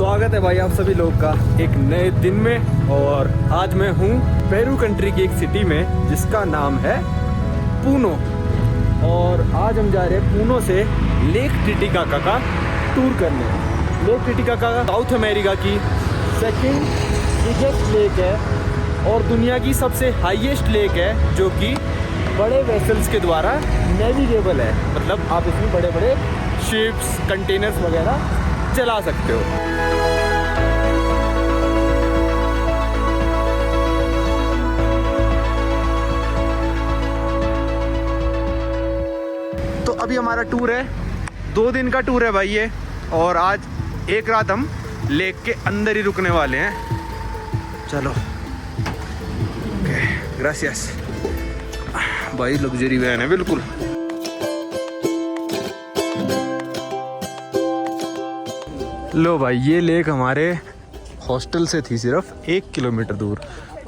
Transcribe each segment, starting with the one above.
स्वागत है भाई आप सभी लोग का एक नए दिन में। और आज मैं हूँ पेरू कंट्री की एक सिटी में जिसका नाम है पूनो। और आज हम जा रहे हैं पूनो से लेक टिटिकाका का टूर करने। लेक टिटिकाका साउथ अमेरिका की सेकंड बिगेस्ट लेक है और दुनिया की सबसे हाईएस्ट लेक है, जो कि बड़े वेसल्स के द्वारा नेविगेबल है। मतलब आप इसमें बड़े बड़े शिप्स, कंटेनर्स वगैरह चला सकते हो। तो अभी हमारा टूर है, 2 दिन का टूर है भाई ये। और आज एक रात हम लेक के अंदर ही रुकने वाले हैं। चलो ओके, ग्रासियस भाई। लग्जरी वैन है बिल्कुल। लो भाई, ये लेक हमारे हॉस्टल से थी सिर्फ 1 किलोमीटर दूर।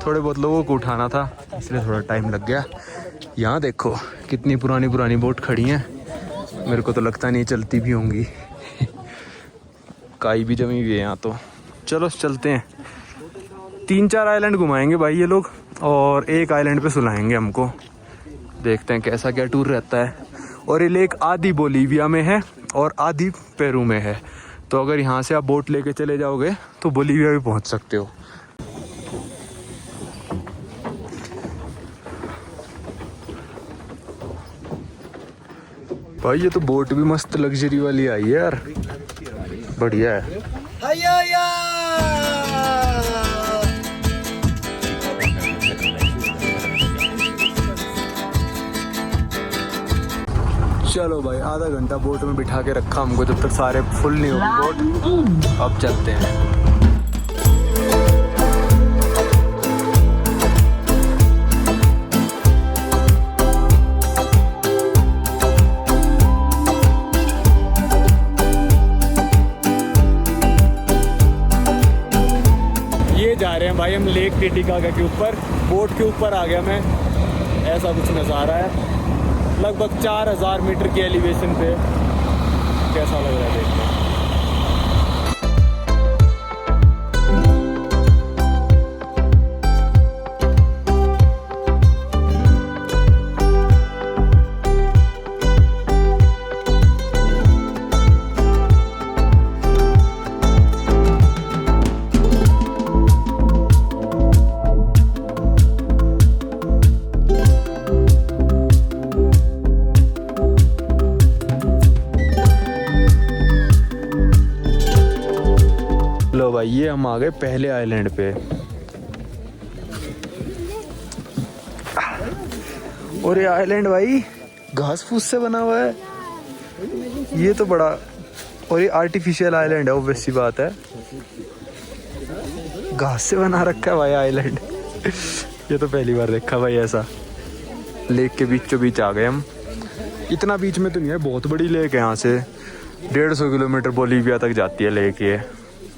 थोड़े बहुत लोगों को उठाना था इसलिए थोड़ा टाइम लग गया। यहाँ देखो कितनी पुरानी पुरानी बोट खड़ी हैं, मेरे को तो लगता नहीं चलती भी होंगी। काई भी जमी हुई है यहाँ तो। चलो चलते हैं। 3-4 आइलैंड घुमाएंगे भाई ये लोग और एक आइलैंड पे सुलाएंगे हमको। देखते हैं कैसा क्या टूर रहता है। और ये लेक आधी बोलीविया में है और आधी पेरू में है। तो अगर यहाँ से आप बोट लेके चले जाओगे तो बोलीविया भी पहुँच सकते हो। भाई ये तो बोट भी मस्त लग्जरी वाली आई है यार, बढ़िया है। चलो भाई, आधा घंटा बोट में बिठा के रखा हमको, जब तक सारे फुल नहीं होगी बोट। अब चलते हैं। ये जा रहे हैं भाई हम लेक टिटिकाका के ऊपर। बोट के ऊपर आ गया मैं। ऐसा कुछ नज़ारा है, लगभग 4000 मीटर की एलिवेशन पे। कैसा लग रहा है देखने। लो भाई, ये हम आ गए पहले आइलैंड पे। और ये आइलैंड भाई घास फूस से बना हुआ है। ये तो बड़ा, और ये आर्टिफिशियल आइलैंड है, ऑब्वियस सी बात है। घास से बना रखा है भाई आइलैंड। ये तो पहली बार देखा भाई ऐसा। लेक के बीचों बीच आ गए हम। इतना बीच में तो नहीं है, बहुत बड़ी लेक है। यहाँ से 150 किलोमीटर बोलीविया तक जाती है लेक ये।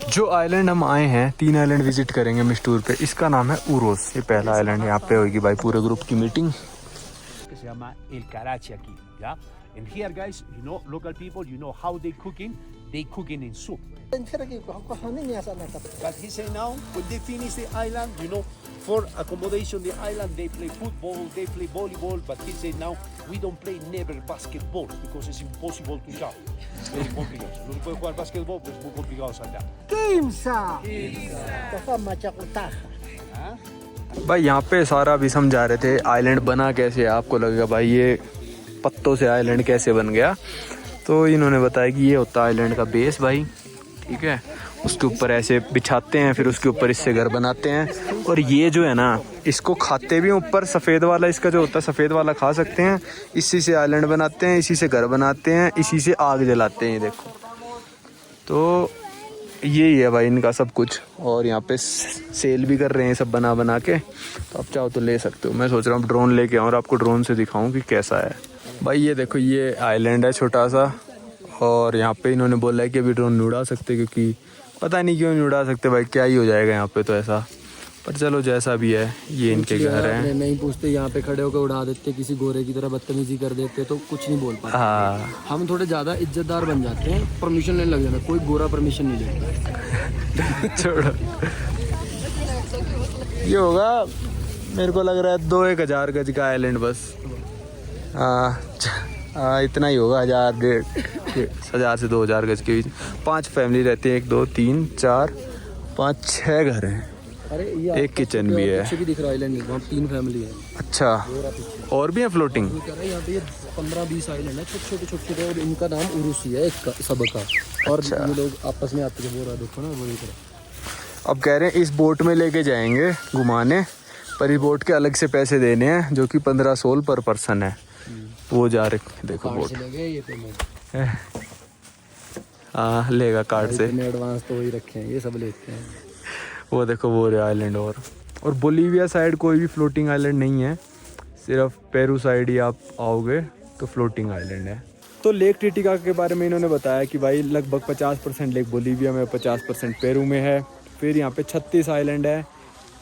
जो आइलैंड हम आए हैं, 3 आइलैंड विजिट करेंगे हम इस टूर पे। इसका नाम है उरोस। ये पहला आइलैंड। यहाँ पे होगी भाई पूरे ग्रुप की meeting. Se llama El Karachi aquí, yeah? And here, guys, you know, local people, you know how they cooking? They cooking in soup. But he say now, when they finish the island, you know, for accommodation the island, they play football, they play volleyball. But he say now, we don't play never basketball because it's impossible to jump. Very complicated. No se puede jugar basketball, pues muy complicado saltar. भाई यहाँ पे सारा भी समझा रहे थे island बना कैसे है। आपको लगेगा भाई ये पत्तों से आइलैंड कैसे बन गया, तो इन्होंने बताया कि ये होता है आइलैंड का बेस भाई, ठीक है। उसके ऊपर ऐसे बिछाते हैं, फिर उसके ऊपर इससे घर बनाते हैं। और ये जो है ना, इसको खाते भी हैं ऊपर। सफ़ेद वाला इसका जो होता है, सफ़ेद वाला खा सकते हैं। इसी से आइलैंड बनाते हैं, इसी से घर बनाते हैं, इसी से आग जलाते हैं। देखो, तो यही है भाई इनका सब कुछ। और यहाँ पे सेल भी कर रहे हैं सब बना बना के। तो आप चाहो तो ले सकते हो। मैं सोच रहा हूँ ड्रोन लेके आऊँ और आपको ड्रोन से दिखाऊँ कि कैसा है भाई। ये देखो, ये आइलैंड है छोटा सा। और यहाँ पे इन्होंने बोला है कि अभी ड्रोन नहीं उड़ा सकते, क्योंकि पता नहीं क्यों नहीं उड़ा सकते भाई, क्या ही हो जाएगा यहाँ पे तो ऐसा। पर चलो जैसा भी है ये इनके घर हैं। नहीं पूछते, यहाँ पे खड़े होकर उड़ा देते, किसी गोरे की तरह बदतमीजी कर देते, तो कुछ नहीं बोल पाते। हाँ हम थोड़े ज़्यादा इज्जतदार बन जाते हैं, परमिशन लेने लग जाता है, कोई गोरा परमिशन नहीं देता। छोड़ो, ये होगा मेरे को लग रहा है 2-1 हज़ार गज का आइलैंड बस। हाँ इतना ही होगा, 1000 से 2000 गज के बीच। 5 फैमिली रहती है, 1 2 3 4 5 6 घर हैं। अरे ये एक किचन भी है। पीछे भी दिख रहा है आइलैंड, वहाँ 3 फैमिली है। अच्छा, और भी है फ्लोटिंग? वो कह रहा है यहाँ पे ये 15-20 आइलैंड है, छोटे छोटे, और इनका नाम उरुसी है एक सबका। और अच्छा। ये लोग आपस में आते हैं, बोल रहा देखो ना वो दिख रहा। अब कह रहे हैं इस बोट में लेके जाएंगे घुमाने, पर इस बोट के अलग से पैसे देने हैं, जो कि 1500 पर पर्सन है। वो जा रहे देखो बोट। ये पेमेंट हाँ लेगा कार्ड से। एडवांस तो वही रखे हैं, ये सब लेते हैं। वो देखो वो रहे आइलैंड। और बोलीविया साइड कोई भी फ्लोटिंग आइलैंड नहीं है, सिर्फ पेरू साइड ही आप आओगे तो फ्लोटिंग आइलैंड है। तो लेक टिटिका के बारे में इन्होंने बताया कि भाई लगभग 50% लेक बोलीविया में, 50% पेरू में है। फिर यहाँ पे 36 आइलैंड है,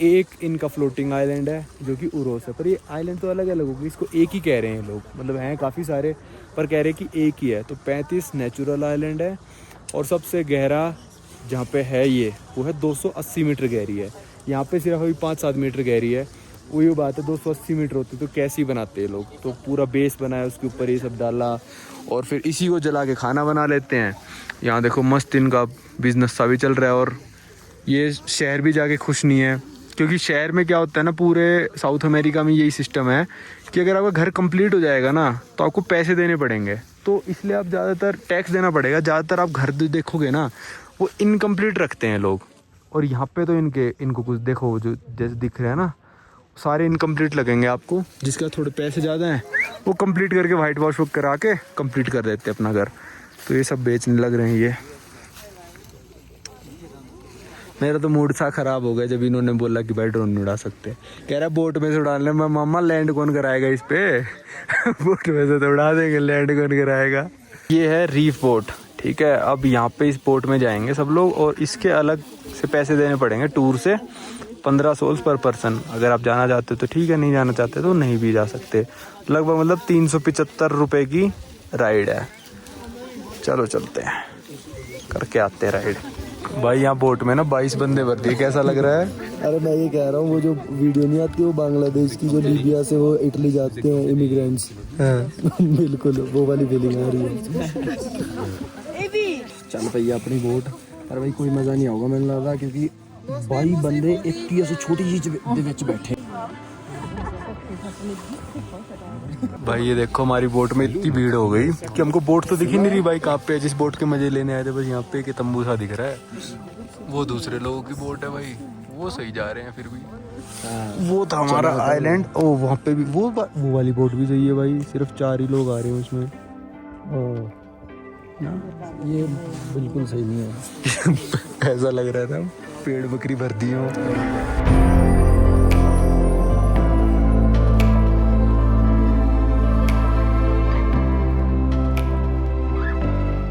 एक इनका फ्लोटिंग आइलैंड है जो कि उरोस है। पर ये आइलैंड तो अलग अलग होगी, इसको एक ही कह रहे हैं लोग, मतलब हैं काफ़ी सारे पर कह रहे हैं कि एक ही है। तो 35 नेचुरल आइलैंड है, और सबसे गहरा जहाँ पे है ये वो है 280 मीटर गहरी है। यहाँ पे सिर्फ अभी 5-7 मीटर गहरी है। वही बात है, 280 मीटर होती तो कैसी बनाते हैं लोग। तो पूरा बेस बनाया, उसके ऊपर ये सब डाला, और फिर इसी को जला के खाना बना लेते हैं। यहाँ देखो मस्त इनका बिजनेस सा भी चल रहा है। और ये शहर भी जाके खुश नहीं है, क्योंकि शहर में क्या होता है ना, पूरे साउथ अमेरिका में यही सिस्टम है कि अगर आपका घर कंप्लीट हो जाएगा ना तो आपको पैसे देने पड़ेंगे। तो इसलिए आप ज़्यादातर टैक्स देना पड़ेगा। ज़्यादातर आप घर देखोगे ना वो इनकम्प्लीट रखते हैं लोग। और यहाँ पे तो इनको कुछ देखो जो जैसे दिख रहे हैं ना, सारे इनकम्प्लीट लगेंगे आपको। जिसका थोड़े पैसे ज़्यादा हैं वो कंप्लीट करके वाइट वॉश करा के कंप्लीट कर देते हैं अपना घर। तो ये सब बेचने लग रहे हैं। ये मेरा तो मूड सा ख़राब हो गया जब इन्होंने बोला कि भाई ड्रोन नहीं उड़ा सकते। कह रहा बोट में से उड़ाने में, मामा लैंड कौन कराएगा इस पे? बोट में से तो उड़ा देंगे, लैंड कौन कराएगा? ये है रीफ बोट, ठीक है। अब यहाँ पे इस बोट में जाएंगे सब लोग, और इसके अलग से पैसे देने पड़ेंगे टूर से, 1500 पर पर्सन। अगर आप जाना चाहते हो तो ठीक है, नहीं जाना चाहते तो नहीं भी जा सकते। लगभग मतलब 375 रुपये की राइड है। चलो चलते हैं, करके आते हैं राइड। भाई यहाँ बोट में ना 22 बंदे भर दिए, कैसा लग रहा है? अरे मैं ये कह रहा हूँ, वो जो वीडियो नहीं आती वो बांग्लादेश की, जो लीबिया से वो इटली जाते हैं इमिग्रेंट्स, बिल्कुल वो वाली फीलिंग आ रही है। चल भैया अपनी बोट। अरे भाई कोई मज़ा नहीं होगा मैंने लगा, क्योंकि 22 बंदे एक ऐसी छोटी चीज बैठे। भाई ये देखो हमारी बोट में इतनी भीड़ हो गई कि हमको बोट तो दिख ही नहीं रही भाई कहाँ पे। जिस बोट के मजे लेने आए थे बस यहाँ पे कि तंबू सा दिख रहा है, वो दूसरे लोगों की बोट है भाई, वो सही जा रहे हैं फिर भी। वो था हमारा आइलैंड। ओ वहाँ पे भी वो वाली बोट भी सही है भाई, सिर्फ 4 ही लोग आ रहे हैं उसमें। ये बिल्कुल सही नहीं है। ऐसा लग रहा था पेड़ बकरी भर दी हो।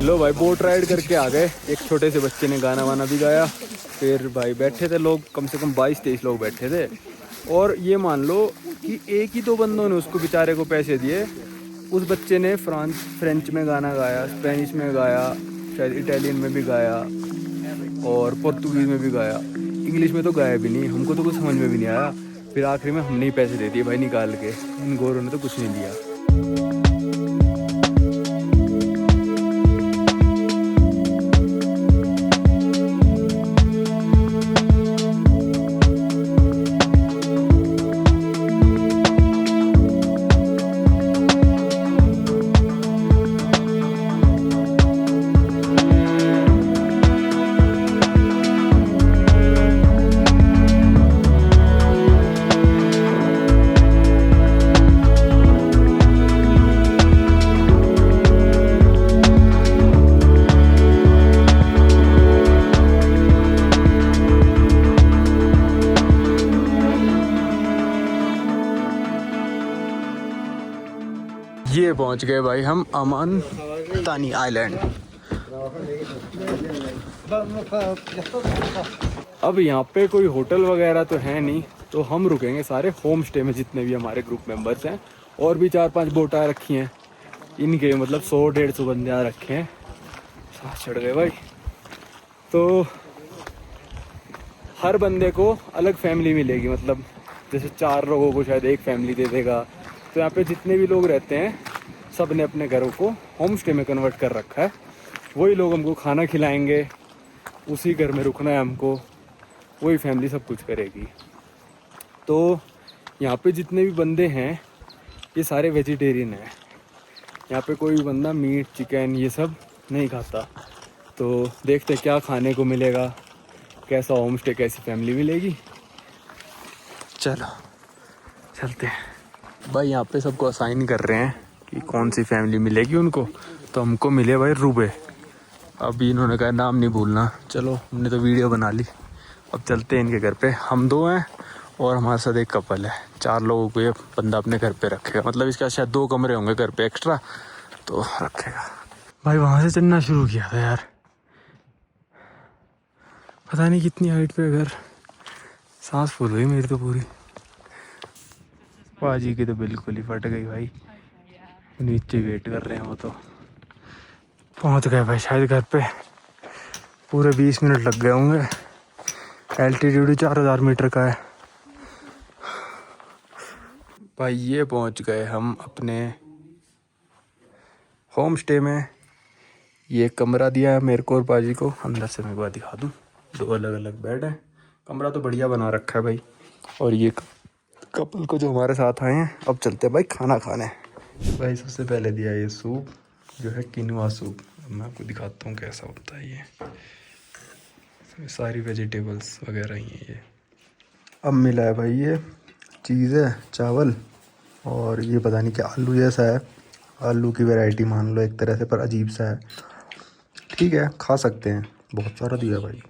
लो भाई बोट राइड करके आ गए। एक छोटे से बच्चे ने गाना वाना भी गाया। फिर भाई बैठे थे लोग, कम से कम 22-23 लोग बैठे थे। और ये मान लो कि एक ही 2 बंदों ने उसको बेचारे को पैसे दिए। उस बच्चे ने फ्रेंच में गाना गाया, स्पेनिश में गाया, शायद इटालियन में भी गाया, और पुर्तगीज में भी गाया। इंग्लिश में तो गाया भी नहीं, हमको तो कुछ समझ में भी नहीं आया। फिर आखिरी में हमने ही पैसे दे दिए भाई निकाल के, इन गोरों ने तो कुछ नहीं दिया। ये पहुंच गए भाई हम अमान तानी आइलैंड। अब यहाँ पे कोई होटल वगैरह तो है नहीं, तो हम रुकेंगे सारे होम स्टे में, जितने भी हमारे ग्रुप मेंबर्स हैं। और भी 4-5 बोटा रखी हैं इनके, मतलब 100-150 बंदे यहाँ रखे हैं। सांस चढ़ गए भाई। तो हर बंदे को अलग फैमिली मिलेगी, मतलब जैसे 4 लोगों को शायद एक फैमिली दे देगा। तो यहाँ पे जितने भी लोग रहते हैं सब ने अपने घरों को होम स्टे में कन्वर्ट कर रखा है। वही लोग हमको खाना खिलाएंगे, उसी घर में रुकना है हमको, वही फैमिली सब कुछ करेगी। तो यहाँ पे जितने भी बंदे हैं ये सारे वेजिटेरियन हैं। यहाँ पे कोई भी बंदा मीट चिकन ये सब नहीं खाता। तो देखते क्या खाने को मिलेगा, कैसा होम स्टे, कैसी फैमिली मिलेगी। चलो चलते हैं भाई। यहाँ पे सबको असाइन कर रहे हैं कि कौन सी फैमिली मिलेगी उनको। तो हमको मिले भाई रुबे। अभी इन्होंने कहा नाम नहीं भूलना। चलो हमने तो वीडियो बना ली, अब चलते हैं इनके घर पे। हम 2 हैं और हमारे साथ एक कपल है। 4 लोगों को ये बंदा अपने घर पे रखेगा, मतलब इसका शायद 2 कमरे होंगे घर पे एक्स्ट्रा, तो रखेगा। भाई वहाँ से चलना शुरू किया था यार, पता नहीं कितनी हाइट पे घर। सांस फूल गई मेरी तो पूरी। बाजी की तो बिल्कुल ही फट गई भाई। नीचे वेट कर रहे हैं वो, तो पहुँच गए भाई शायद घर पे। पूरे 20 मिनट लग गए होंगे। एल्टीट्यूड 4000 मीटर का है भाई। ये पहुंच गए हम अपने होम स्टे में। ये कमरा दिया है मेरे को और बाजी को। अंदर से मैं एक बार दिखा दूं, 2 अलग अलग बेड है। कमरा तो बढ़िया बना रखा है भाई। और ये कपल को जो हमारे साथ आए हैं, अब चलते हैं भाई खाना खाने। भाई सबसे पहले दिया ये सूप, जो है किनुआ सूप। मैं आपको दिखाता हूँ कैसा होता है ये। सारी वेजिटेबल्स वगैरह ही हैं ये। अब मिला है भाई ये चीज़ है, चावल, और ये पता नहीं क्या आलू जैसा है। आलू की वैरायटी मान लो एक तरह से, पर अजीब सा है। ठीक है, खा सकते हैं। बहुत सारा दिया भाई।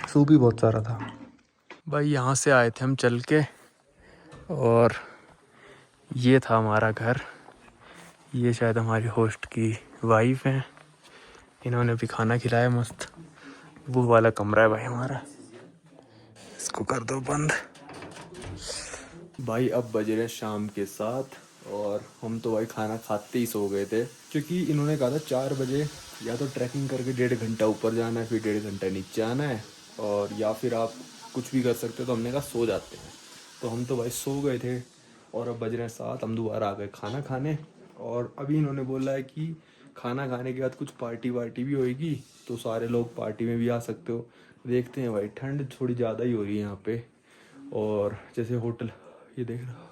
सूप भी बहुत सारा था भाई। यहाँ से आए थे हम चल के, और ये था हमारा घर। ये शायद हमारी होस्ट की वाइफ हैं, इन्होंने भी खाना खिलाया मस्त। वो वाला कमरा है भाई हमारा, इसको कर दो बंद। भाई अब बज रहे शाम के 7 और हम तो भाई खाना खाते ही सो गए थे, क्योंकि इन्होंने कहा था 4 बजे या तो ट्रैकिंग करके 1.5 घंटा ऊपर जाना है, फिर 1.5 घंटा नीचे आना है, और या फिर आप कुछ भी कर सकते हो। तो हमने कहा सो जाते हैं। तो हम तो भाई सो गए थे, और अब बज रहे 7, हम दोबारा आ गए खाना खाने। और अभी इन्होंने बोला है कि खाना खाने के बाद कुछ पार्टी वार्टी भी होएगी, तो सारे लोग पार्टी में भी आ सकते हो। देखते हैं भाई, ठंड थोड़ी ज़्यादा ही हो रही है यहाँ पे। और जैसे होटल, ये देख रहा,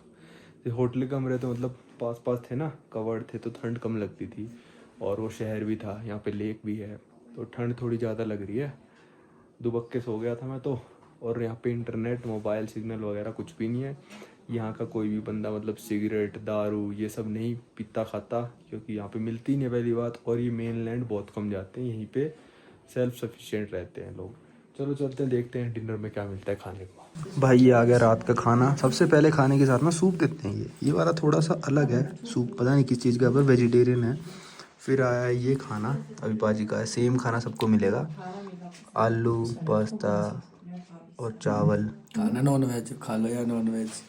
जैसे होटल कमरे तो मतलब पास पास थे ना, कवर्ड थे, तो ठंड कम लगती थी। और वो शहर भी था, यहाँ पे लेक भी है, तो ठंड थोड़ी ज़्यादा लग रही है। दुबक्के सो गया था मैं तो। और यहाँ पे इंटरनेट, मोबाइल सिग्नल वगैरह कुछ भी नहीं है। यहाँ का कोई भी बंदा मतलब सिगरेट, दारू ये सब नहीं पीता खाता, क्योंकि यहाँ पे मिलती नहीं है पहली बात। और ये मेनलैंड बहुत कम जाते हैं, यहीं पे सेल्फ सफिशिएंट रहते हैं लोग। चलो चलते हैं, देखते हैं डिनर में क्या मिलता है खाने को। भाई ये आ गया रात का खाना। सबसे पहले खाने के साथ में सूप देते हैं। ये वाला थोड़ा सा अलग है सूप, पता नहीं किस चीज़ का, पर वेजिटेरियन है। फिर आया ये खाना, अभी बाजी का है। सेम खाना सबको मिलेगा, आलू, पास्ता और चावल। खाना नॉन वेज खा लो या नॉन वेज,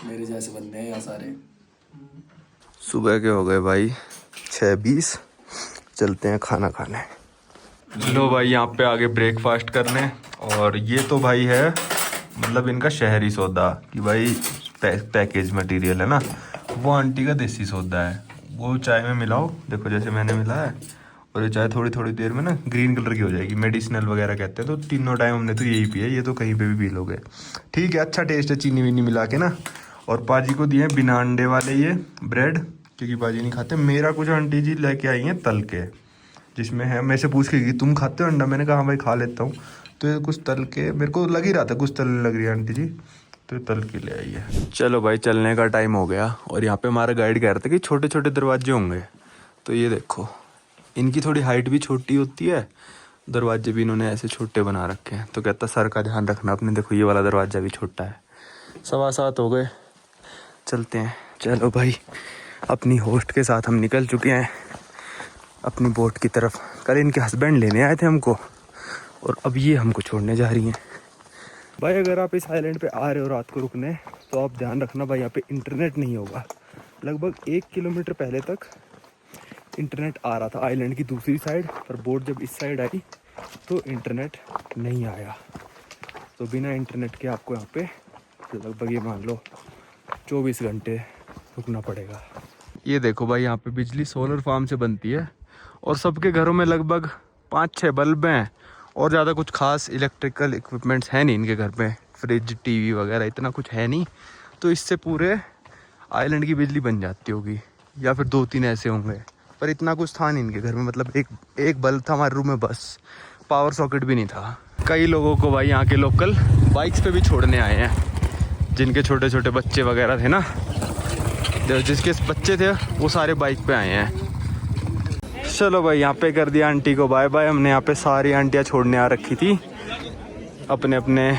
मेरे जैसे बंदे हैं यहाँ सारे। सुबह के हो गए भाई 6:20, चलते हैं खाना खाने। लो भाई यहाँ पे आगे ब्रेकफास्ट करने। और ये तो भाई है मतलब इनका शहरी सौदा, कि भाई पैकेज मटेरियल है ना। वो आंटी का देसी सौदा है, वो चाय में मिलाओ, देखो जैसे मैंने मिलाया। और ये चाय थोड़ी थोड़ी देर में ना ग्रीन कलर की हो जाएगी, मेडिसिनल वगैरह कहते हैं। तो तीनों टाइम हमने तो यही पिया, ये तो कहीं पे भी पी लोगे। ठीक है, अच्छा टेस्ट है, चीनी वीनी मिला के ना। और पाजी को दिए बिना अंडे वाले ये ब्रेड, क्योंकि पाजी नहीं खाते। मेरा कुछ आंटी जी लेके आई हैं तल के, जिसमें है, मेरे से पूछ के कि तुम खाते हो अंडा, मैंने कहा हाँ भाई खा लेता हूँ। तो ये कुछ तल के, मेरे को लग ही रहा था कुछ तलने लग रही है आंटी जी, तो तल के ले आई है। चलो भाई चलने का टाइम हो गया। और यहाँ पे हमारा गाइड कह रहा था कि छोटे छोटे दरवाजे होंगे, तो ये देखो इनकी थोड़ी हाइट भी छोटी होती है, दरवाजे भी इन्होंने ऐसे छोटे बना रखे हैं। तो कहता सर का ध्यान रखना अपने, देखो ये वाला दरवाजा भी छोटा है। 7:15 हो गए, चलते हैं। चलो भाई अपनी होस्ट के साथ हम निकल चुके हैं, अपनी बोट की तरफ। कल इनके हस्बैंड लेने आए थे हमको और अब ये हमको छोड़ने जा रही हैं। भाई अगर आप इस आइलैंड पे आ रहे हो रात को रुकने तो आप ध्यान रखना भाई यहाँ पे इंटरनेट नहीं होगा। लगभग 1 किलोमीटर पहले तक इंटरनेट आ रहा था आइलैंड की दूसरी साइड, पर बोट जब इस साइड आई तो इंटरनेट नहीं आया। तो बिना इंटरनेट के आपको यहाँ पे लगभग ये मान लो 24 घंटे रुकना पड़ेगा। ये देखो भाई यहाँ पे बिजली सोलर फार्म से बनती है और सबके घरों में लगभग 5-6 बल्ब हैं और ज़्यादा कुछ खास इलेक्ट्रिकल इक्विपमेंट्स हैं नहीं इनके घर पे, फ्रिज टीवी वगैरह इतना कुछ है नहीं। तो इससे पूरे आइलैंड की बिजली बन जाती होगी या फिर 2-3 ऐसे होंगे, पर इतना कुछ था नहीं इनके घर में। मतलब एक बल्ब था हमारे रूम में बस, पावर सॉकेट भी नहीं था। कई लोगों को भाई यहाँ के लोकल बाइक्स पे भी छोड़ने आए हैं, जिनके छोटे छोटे बच्चे वगैरह थे ना, जिसके बच्चे थे वो सारे बाइक पे आए हैं। चलो भाई यहाँ पे कर दिया आंटी को बाय बाय। हमने यहाँ पे सारी आंटियाँ छोड़ने आ रखी थी अपने अपने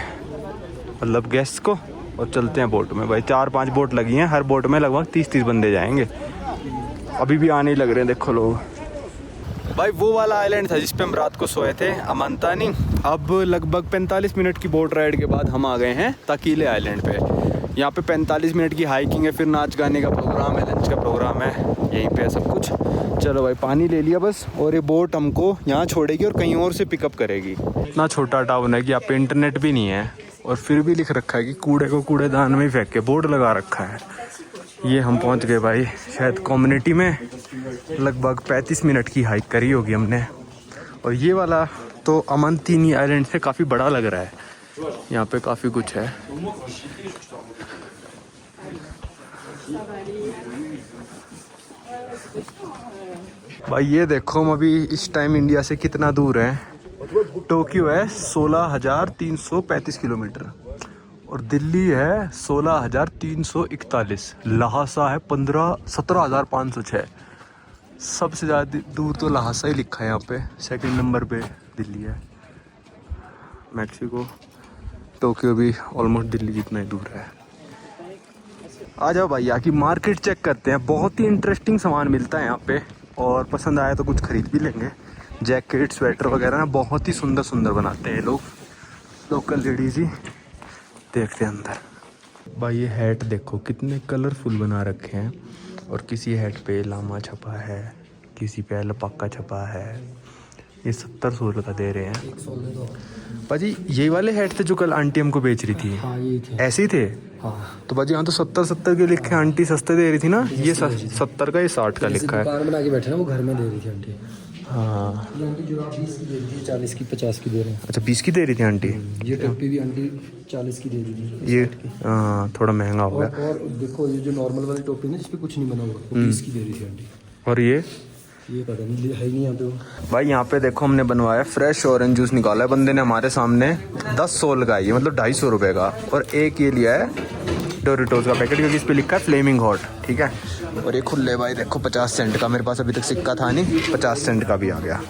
मतलब गेस्ट को, और चलते हैं बोट में। भाई 4-5 बोट लगी हैं, हर बोट में लगभग 30-30 बंदे जाएंगे। अभी भी आने ही लग रहे हैं, देखो लोग। भाई वो वाला आइलैंड था जिस पे हम रात को सोए थे, अमांतानी। अब लगभग 45 मिनट की बोट राइड के बाद हम आ गए हैं ताकीले आइलैंड पे। यहाँ पे 45 मिनट की हाइकिंग है, फिर नाच गाने का प्रोग्राम है, लंच का प्रोग्राम है, यहीं पे है सब कुछ। चलो भाई पानी ले लिया बस, और ये बोट हमको यहाँ छोड़ेगी और कहीं और से पिकअप करेगी। इतना छोटा टाउन है कि यहाँ पे इंटरनेट भी नहीं है, और फिर भी लिख रखा है कि कूड़े को कूड़ेदान में ही फेंक के, बोर्ड लगा रखा है। ये हम पहुँच गए भाई शायद कम्युनिटी में। लगभग 35 मिनट की हाइक करी होगी हमने। और ये वाला तो अमांतानी आइलैंड से काफ़ी बड़ा लग रहा है, यहाँ पे काफ़ी कुछ है। भाई ये देखो हम अभी इस टाइम इंडिया से कितना दूर है। टोक्यो है 16,335 किलोमीटर और दिल्ली है 16,341। लहासा है 17,506। सबसे ज़्यादा दूर तो लहासा ही लिखा है यहाँ पे, सेकंड नंबर पे दिल्ली है। मैक्सिको, टोक्यो भी ऑलमोस्ट दिल्ली जितना ही दूर है। आ जाओ भाई यहाँ की मार्केट चेक करते हैं, बहुत ही इंटरेस्टिंग सामान मिलता है यहाँ पे, और पसंद आया तो कुछ खरीद भी लेंगे। जैकेट स्वेटर वगैरह ना बहुत ही सुंदर सुंदर बनाते हैं लोग, लोकल लेडीज़ ही। देखते हैं अंदर। भाई ये हैट देखो कितने कलरफुल बना रखे हैं, और किसी हैट पे लामा छपा है, किसी पे अलपाका छपा है। ये 70-100 का दे रहे हैं। भाजी यही वाले हैट थे जो कल आंटी हमको बेच रही थी? हाँ ये थे। ऐसे ही थे? हाँ। तो भाजी यहाँ तो 70 के लिखे, आंटी सस्ते दे रही थी ना। ये 70 का, ये 60 का लिखा है। दुकान बना के बैठे ना, वो घर में दे रही थी आंटी। हाँ ये आंटी जो आप 20 की दे रही थी, 40 की 50 की दे रहे हैं। अच्छा 20 की दे रही थी आंटी। ये टोपी भी आंटी 40 की दे रही थी। ये हाँ थोड़ा महंगा हो गया। और देखो ये जो नॉर्मल वाली टोपी है ना, जिसपे कुछ नहीं बना हुआ, वो 20 की दे रही थी आंटी। और ये पता नहीं है नहीं यहाँ पे वो। भाई यहाँ पे देखो हमने बनवाया फ्रेश ऑरेंज जूस, निकाला है बंदे ने हमारे सामने। 10 सोल का है ये, मतलब 250 रुपये का। और एक ये लिया है डोरिटोस का पैकेट, क्योंकि इस पे लिखा है फ्लेमिंग हॉट, ठीक है। और ये खुले भाई देखो 50 सेंट का, मेरे पास अभी तक सिक्का था नहीं, 50 सेंट का भी आ गया।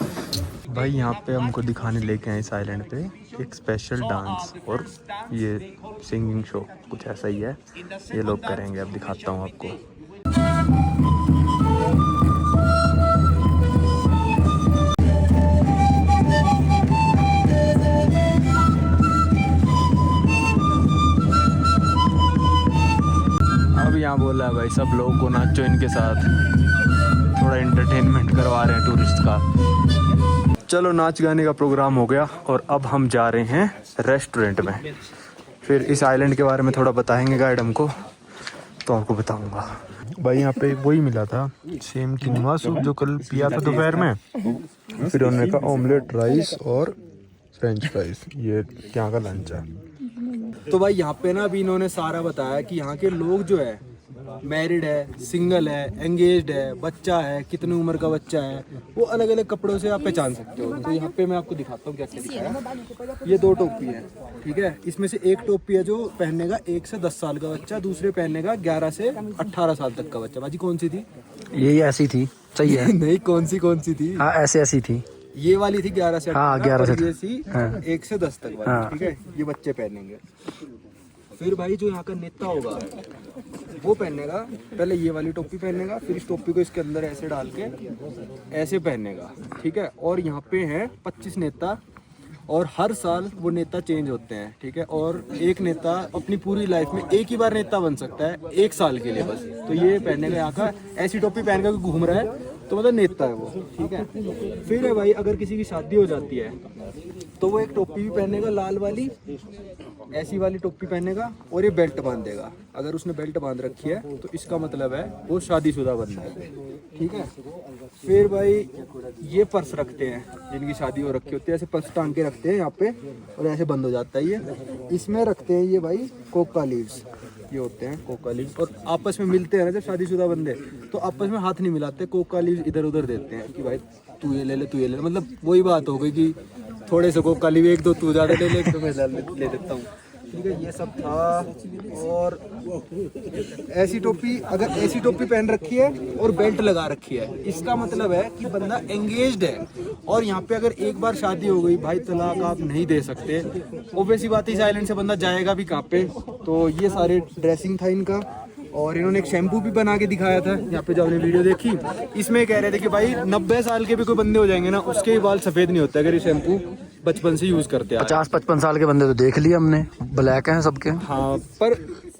भाई यहाँ पे हमको दिखाने लेके आए इस आइलैंड पे एक स्पेशल डांस और ये सिंगिंग शो, कुछ ऐसा ही है। ये लोग करेंगे, अब दिखाता हूँ आपको। अब यहाँ बोला है भाई सब लोगों को नाचो इनके साथ, थोड़ा एंटरटेनमेंट करवा रहे हैं टूरिस्ट का। चलो नाच गाने का प्रोग्राम हो गया और अब हम जा रहे हैं रेस्टोरेंट में। फिर इस आइलैंड के बारे में थोड़ा बताएंगे गाइड हमको, तो आपको बताऊंगा। भाई यहाँ पे वही मिला था, सेम किनवा सूप जो कल पिया था दोपहर में। फिर उन्होंने कहा ऑमलेट राइस और फ्रेंच फ्राइज। ये यहाँ का लंच है। तो भाई यहाँ पे ना अभी इन्होंने सारा बताया कि यहाँ के लोग जो है मैरिड है, सिंगल है, एंगेज्ड है, बच्चा है, कितनी उम्र का बच्चा है, वो अलग अलग कपड़ों से आप पहचान सकते हो। तो यहाँ पे मैं आपको दिखाता हूँ क्या क्या दिखाया। ये 2 टोपी है, ठीक है। इसमें से एक टोपी है जो पहनेगा 1 से 10 साल का बच्चा, दूसरे पहनेगा 11 से 18 साल तक का बच्चा। बाजी कौन सी थी? यही ऐसी थी, सही है। नहीं कौन सी थी? हाँ ऐसी थी। ये वाली थी 11 से 18। हाँ 11 से। ये सी 1 से 10 तक वाली, ठीक है। ये बच्चे पहनेंगे। फिर भाई जो यहाँ का नेता होगा वो पहनेगा, पहले ये वाली टोपी पहनेगा, फिर इस टोपी को इसके अंदर ऐसे डाल के ऐसे पहनेगा, ठीक है। और यहाँ पे हैं 25 नेता और हर साल वो नेता चेंज होते हैं, ठीक है। और एक नेता अपनी पूरी लाइफ में एक ही बार नेता बन सकता है, 1 साल के लिए बस। तो ये पहनेगा यहाँ का, ऐसी टोपी पहन कर घूम रहा है तो मतलब नेता है वो, ठीक है। फिर है भाई अगर किसी की शादी हो जाती है तो वो एक टोपी भी पहनेगा लाल वाली, ऐसी वाली टोपी पहनेगा और ये बेल्ट बांधेगा। अगर उसने बेल्ट बांध रखी है तो इसका मतलब है वो शादीशुदा बंदा है, ठीक है। फिर भाई ये पर्स रखते हैं, जिनकी शादी हो रखी होती है ऐसे पर्स टांग के रखते हैं यहाँ पे और ऐसे बंद हो जाता है ये। इसमें रखते हैं ये भाई कोका लीव्स, ये होते हैं कोका लीव्स। और आपस में मिलते हैं ना जब शादीशुदा बंदे, तो आपस में हाथ नहीं मिलाते, कोका लीव्स इधर उधर देते हैं कि भाई तू ये ले ले, तू ये ले ले। मतलब वही बात हो गई कि थोड़े से कोका लीव, 1-2 तू ज़्यादा ले ले, 1 तो मैं ले देता हूँ, ठीक है। ये सब था। और ऐसी टोपी, अगर ऐसी टोपी पहन रखी है और बेल्ट लगा रखी है, इसका मतलब है कि बंदा एंगेज्ड है। और यहाँ पे अगर एक बार शादी हो गई भाई, तलाक आप नहीं दे सकते। ऑब्वियस सी बात है, इस आइलैंड से बंदा जाएगा भी कहाँ पे। तो ये सारे ड्रेसिंग था इनका। और इन्होंने एक शैम्पू भी बना के दिखाया था, यहाँ पे जो आपने वीडियो देखी, इसमें कह रहे थे कि भाई 90 साल के भी कोई बंदे हो जाएंगे ना, उसके भी बाल सफ़ेद नहीं होते अगर ये शैम्पू बचपन से यूज़ करते हैं। 50-55 साल के बंदे तो देख लिए हमने, ब्लैक हैं सबके। हाँ, पर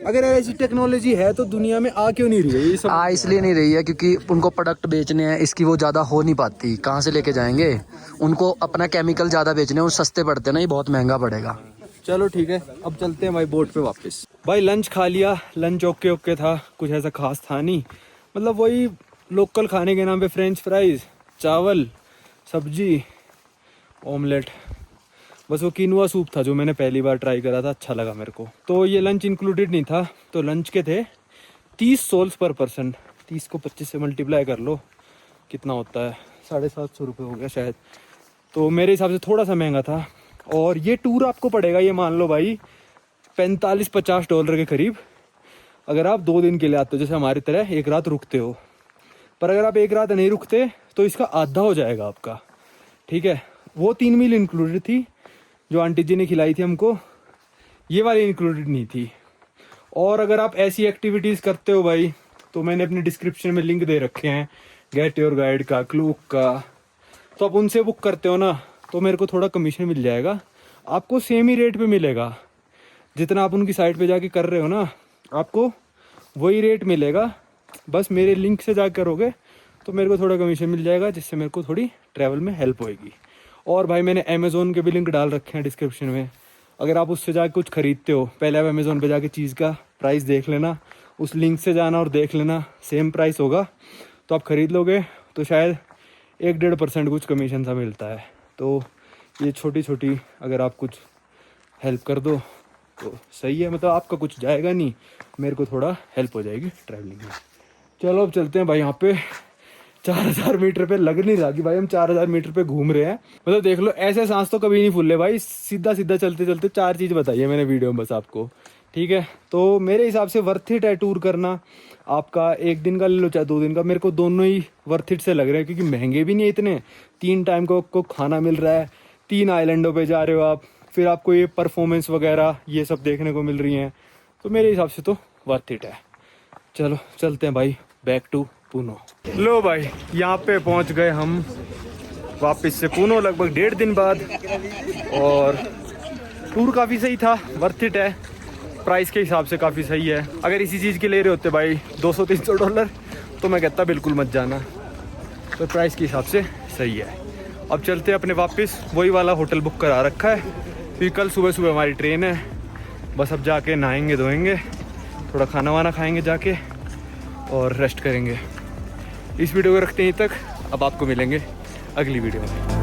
अगर ऐसी टेक्नोलॉजी है तो दुनिया में आ क्यों नहीं रही है ये सब? इसलिए नहीं रही है क्योंकि उनको प्रोडक्ट बेचने हैं, इसकी वो ज़्यादा हो नहीं पाती, कहाँ से लेके जाएंगे। उनको अपना केमिकल ज़्यादा बेचने हैं, वो सस्ते पड़ते हैं ना, ये बहुत महंगा पड़ेगा। चलो ठीक है, अब चलते हैं भाई बोट पे वापस। भाई लंच खा लिया, लंच ओके ओके था, कुछ ऐसा खास था नहीं। मतलब वही लोकल खाने के नाम पे फ्रेंच फ्राइज, चावल, सब्जी, ऑमलेट, बस वो कीनुआ सूप था जो मैंने पहली बार ट्राई करा था, अच्छा लगा मेरे को। तो ये लंच इंक्लूडेड नहीं था, तो लंच के थे 30 सोल्स पर पर्सन। 30 को 25 से मल्टीप्लाई कर लो, कितना होता है, 750 रुपये हो गया शायद। तो मेरे हिसाब से थोड़ा सा महंगा था। और ये टूर आपको पड़ेगा, ये मान लो भाई 45-50 डॉलर के करीब, अगर आप 2 दिन के लिए आते हो, जैसे हमारी तरह 1 रात रुकते हो। पर अगर आप 1 रात नहीं रुकते तो इसका आधा हो जाएगा आपका, ठीक है। वो 3 मील इंक्लूडेड थी जो आंटी जी ने खिलाई थी हमको, ये वाली इंक्लूडेड नहीं थी। और अगर आप ऐसी एक्टिविटीज़ करते हो भाई, तो मैंने अपने डिस्क्रिप्शन में लिंक दे रखे हैं, गेट योर गाइड का, क्लूक का, तो आप उनसे बुक करते हो ना, तो मेरे को थोड़ा कमीशन मिल जाएगा। आपको सेम ही रेट पे मिलेगा जितना आप उनकी साइट पे जाके कर रहे हो ना, आपको वही रेट मिलेगा। बस मेरे लिंक से जाकर करोगे तो मेरे को थोड़ा कमीशन मिल जाएगा, जिससे मेरे को थोड़ी ट्रैवल में हेल्प होएगी। और भाई मैंने अमेज़ोन के भी लिंक डाल रखे हैं डिस्क्रिप्शन में, अगर आप उससे जाकर कुछ खरीदते हो, पहले आप अमेज़ोन पे जाके चीज़ का प्राइस देख लेना, उस लिंक से जाना और देख लेना, सेम प्राइस होगा तो आप ख़रीद लोगे। तो शायद 1-1.5% कुछ कमीशन सा मिलता है। तो ये छोटी छोटी अगर आप कुछ हेल्प कर दो तो सही है, मतलब आपका कुछ जाएगा नहीं, मेरे को थोड़ा हेल्प हो जाएगी ट्रैवलिंग में। चलो अब चलते हैं भाई। यहाँ पे 4000 मीटर पे लग नहीं रहा कि भाई हम 4000 मीटर पे घूम रहे हैं। मतलब देख लो, ऐसे सांस तो कभी नहीं फूले भाई, सीधा सीधा चलते चलते 4 चीज़ बताई है मैंने वीडियो में बस आपको, ठीक है। तो मेरे हिसाब से वर्थ इट है टूर करना। आपका 1 दिन का ले लो चाहे 2 दिन का, मेरे को दोनों ही वर्थ इट से लग रहे हैं, क्योंकि महंगे भी नहीं है इतने। 3 टाइम को खाना मिल रहा है, 3 आइलैंडों पे जा रहे हो आप, फिर आपको ये परफॉर्मेंस वगैरह ये सब देखने को मिल रही हैं, तो मेरे हिसाब से तो वर्थ इट है। चलो चलते हैं भाई बैक टू पूनो। लो भाई, यहाँ पे पहुँच गए हम वापस से पूनो, लगभग 1.5 दिन बाद। और टूर काफ़ी सही था, वर्थ इट है, प्राइस के हिसाब से काफ़ी सही है। अगर इसी चीज़ के ले रहे होते भाई $200-300 तो मैं कहता बिल्कुल मत जाना, तो प्राइस के हिसाब से सही है। अब चलते हैं अपने वापस, वही वाला होटल बुक करा रखा है, फिर कल सुबह सुबह हमारी ट्रेन है। बस अब जाके नहाएंगे धोएंगे, थोड़ा खाना वाना खाएंगे जाके और रेस्ट करेंगे। इस वीडियो को रखते हैं यहीं तक, अब आपको मिलेंगे अगली वीडियो में।